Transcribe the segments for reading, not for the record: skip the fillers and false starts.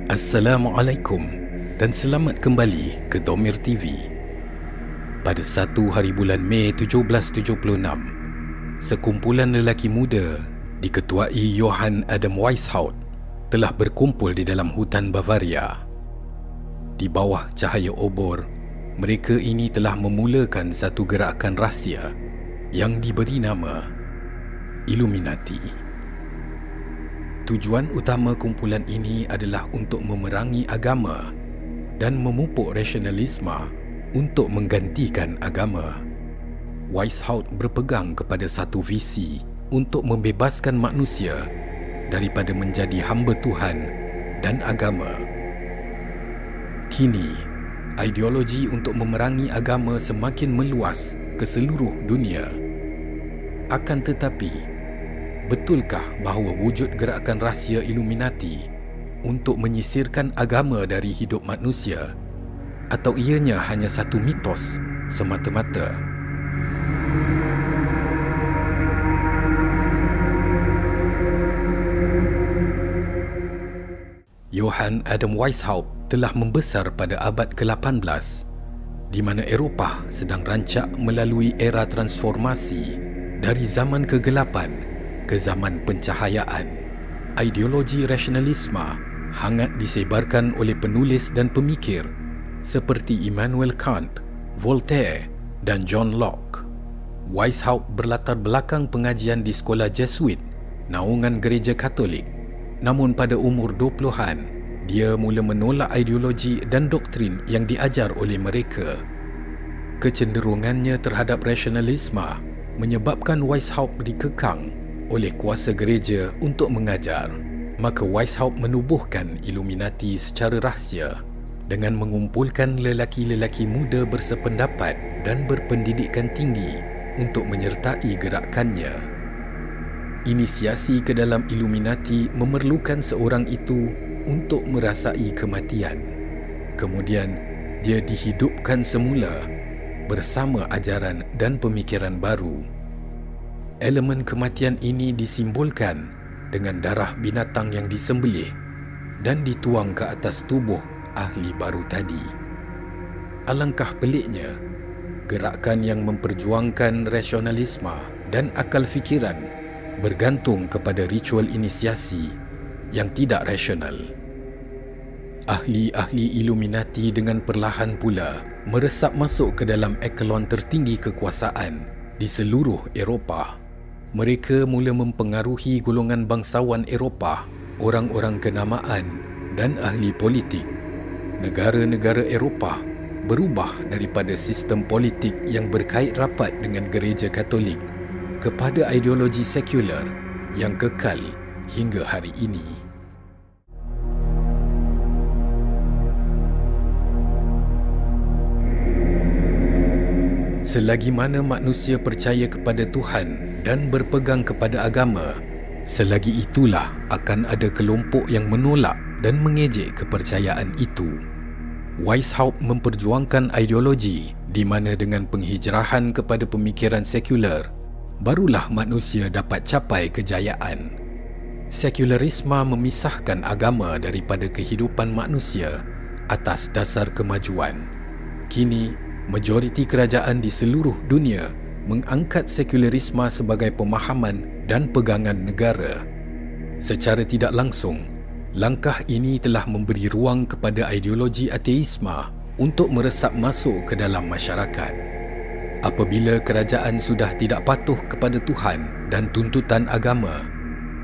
Assalamualaikum dan selamat kembali ke Domir TV. Pada 1 hari bulan Mei 1776, sekumpulan lelaki muda diketuai Johann Adam Weishaupt telah berkumpul di dalam hutan Bavaria. Di bawah cahaya obor, mereka ini telah memulakan satu gerakan rahsia yang diberi nama Illuminati. Tujuan utama kumpulan ini adalah untuk memerangi agama dan memupuk rasionalisme untuk menggantikan agama. Weishaupt berpegang kepada satu visi untuk membebaskan manusia daripada menjadi hamba Tuhan dan agama. Kini, ideologi untuk memerangi agama semakin meluas ke seluruh dunia. Akan tetapi, betulkah bahawa wujud gerakan rahsia Illuminati untuk menyisirkan agama dari hidup manusia, atau ianya hanya satu mitos semata-mata? Johann Adam Weishaupt telah membesar pada abad ke-18, di mana Eropah sedang rancak melalui era transformasi dari zaman kegelapan ke zaman pencahayaan. Ideologi rasionalisme hangat disebarkan oleh penulis dan pemikir seperti Immanuel Kant, Voltaire dan John Locke. Weishaupt berlatar belakang pengajian di sekolah Jesuit, naungan gereja Katolik. Namun pada umur 20-an, dia mula menolak ideologi dan doktrin yang diajar oleh mereka. Kecenderungannya terhadap rasionalisme menyebabkan Weishaupt dikekang oleh kuasa gereja untuk mengajar. Maka Weishaupt menubuhkan Illuminati secara rahsia dengan mengumpulkan lelaki-lelaki muda bersependapat dan berpendidikan tinggi untuk menyertai gerakannya. Inisiasi ke dalam Illuminati memerlukan seorang itu untuk merasai kematian. Kemudian, dia dihidupkan semula bersama ajaran dan pemikiran baru. Elemen kematian ini disimbolkan dengan darah binatang yang disembelih dan dituang ke atas tubuh ahli baru tadi. Alangkah peliknya, gerakan yang memperjuangkan rasionalisme dan akal fikiran bergantung kepada ritual inisiasi yang tidak rasional. Ahli-ahli Illuminati dengan perlahan pula meresap masuk ke dalam ekelon tertinggi kekuasaan di seluruh Eropah. Mereka mula mempengaruhi golongan bangsawan Eropah, orang-orang kenamaan dan ahli politik. Negara-negara Eropah berubah daripada sistem politik yang berkait rapat dengan gereja Katolik kepada ideologi sekular yang kekal hingga hari ini. Selagi mana manusia percaya kepada Tuhan dan berpegang kepada agama, selagi itulah akan ada kelompok yang menolak dan mengejek kepercayaan itu. Weishaupt memperjuangkan ideologi di mana dengan penghijrahan kepada pemikiran sekular, barulah manusia dapat capai kejayaan. Sekularisme memisahkan agama daripada kehidupan manusia atas dasar kemajuan. Kini, majoriti kerajaan di seluruh dunia mengangkat sekularisme sebagai pemahaman dan pegangan negara. Secara tidak langsung, langkah ini telah memberi ruang kepada ideologi ateisme untuk meresap masuk ke dalam masyarakat. Apabila kerajaan sudah tidak patuh kepada Tuhan dan tuntutan agama,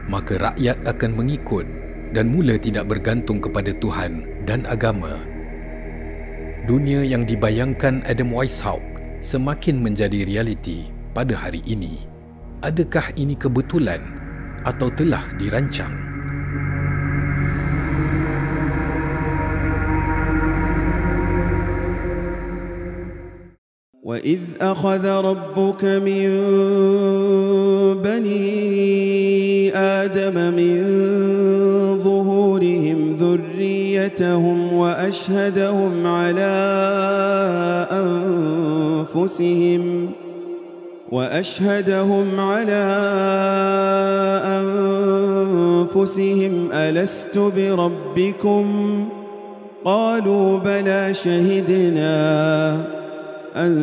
maka rakyat akan mengikut dan mula tidak bergantung kepada Tuhan dan agama. Dunia yang dibayangkan Adam Weishaupt semakin menjadi realiti pada hari ini. Adakah ini kebetulan atau telah dirancang? وَإِذْ أَخَذَ رَبُّكَ مِنْ بَنِي آدَمَ مِنْ ظُهُورِهِمْ ذُرِّيَّتَهُمْ وَأَشْهَدَهُمْ عَلَى أَنْفُسِهِمْ وأشهدهم على أنفسهم ألست بربكم قالوا بلى شهدنا أن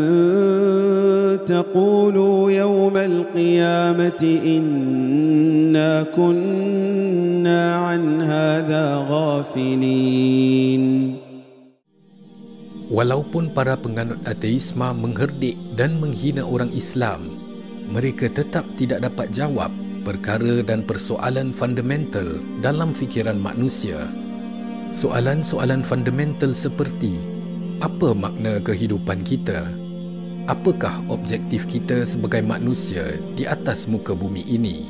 تقولوا يوم القيامة إنا كنا عن هذا غافلين. Walaupun para penganut ateisme mengherdik dan menghina orang Islam, mereka tetap tidak dapat jawab perkara dan persoalan fundamental dalam fikiran manusia. Soalan-soalan fundamental seperti apa makna kehidupan kita? Apakah objektif kita sebagai manusia di atas muka bumi ini?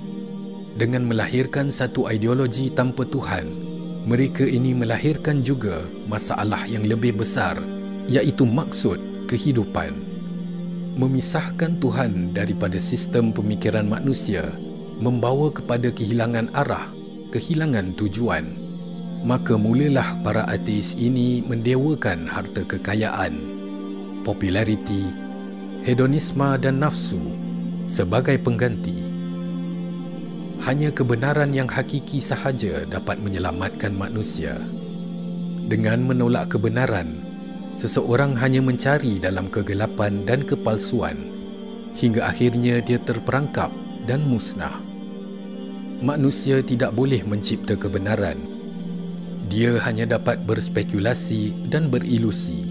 Dengan melahirkan satu ideologi tanpa Tuhan, mereka ini melahirkan juga masalah yang lebih besar, iaitu maksud kehidupan. Memisahkan Tuhan daripada sistem pemikiran manusia membawa kepada kehilangan arah, kehilangan tujuan. Maka mulalah para ateis ini mendewakan harta kekayaan, populariti, hedonisme dan nafsu sebagai pengganti. Hanya kebenaran yang hakiki sahaja dapat menyelamatkan manusia. Dengan menolak kebenaran, seseorang hanya mencari dalam kegelapan dan kepalsuan hingga akhirnya dia terperangkap dan musnah. Manusia tidak boleh mencipta kebenaran. Dia hanya dapat berspekulasi dan berilusi.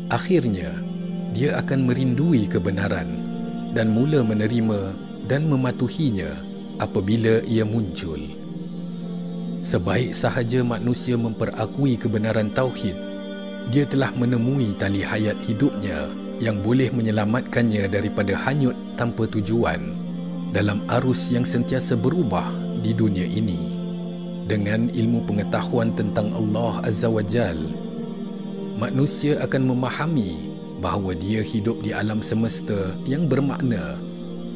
Akhirnya, dia akan merindui kebenaran dan mula menerima dan mematuhinya apabila ia muncul. Sebaik sahaja manusia memperakui kebenaran tauhid, dia telah menemui tali hayat hidupnya yang boleh menyelamatkannya daripada hanyut tanpa tujuan dalam arus yang sentiasa berubah di dunia ini. Dengan ilmu pengetahuan tentang Allah Azza wa Jal, manusia akan memahami bahawa dia hidup di alam semesta yang bermakna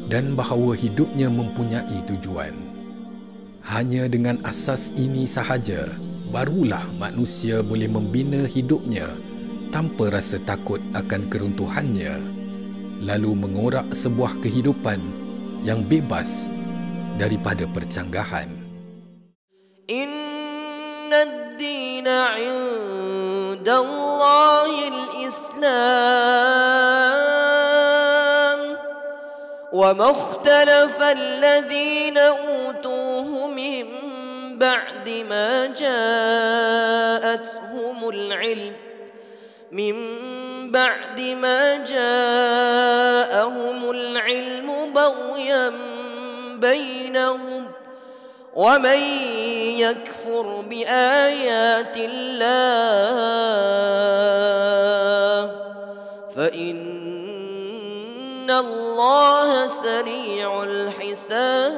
dan bahawa hidupnya mempunyai tujuan. Hanya dengan asas ini sahaja, barulah manusia boleh membina hidupnya tanpa rasa takut akan keruntuhannya, lalu mengorak sebuah kehidupan yang bebas daripada percanggahan. Inna ad-dina 'inda Allahil Islam wa ma ikhtalafa alladhina utuhu min ba'di ma ja'atuhumul 'ilm min ba'di ma ja'ahumul 'ilmu baghyan bainahum ومن يكفر بآيات الله فإن الله سريع الحساب.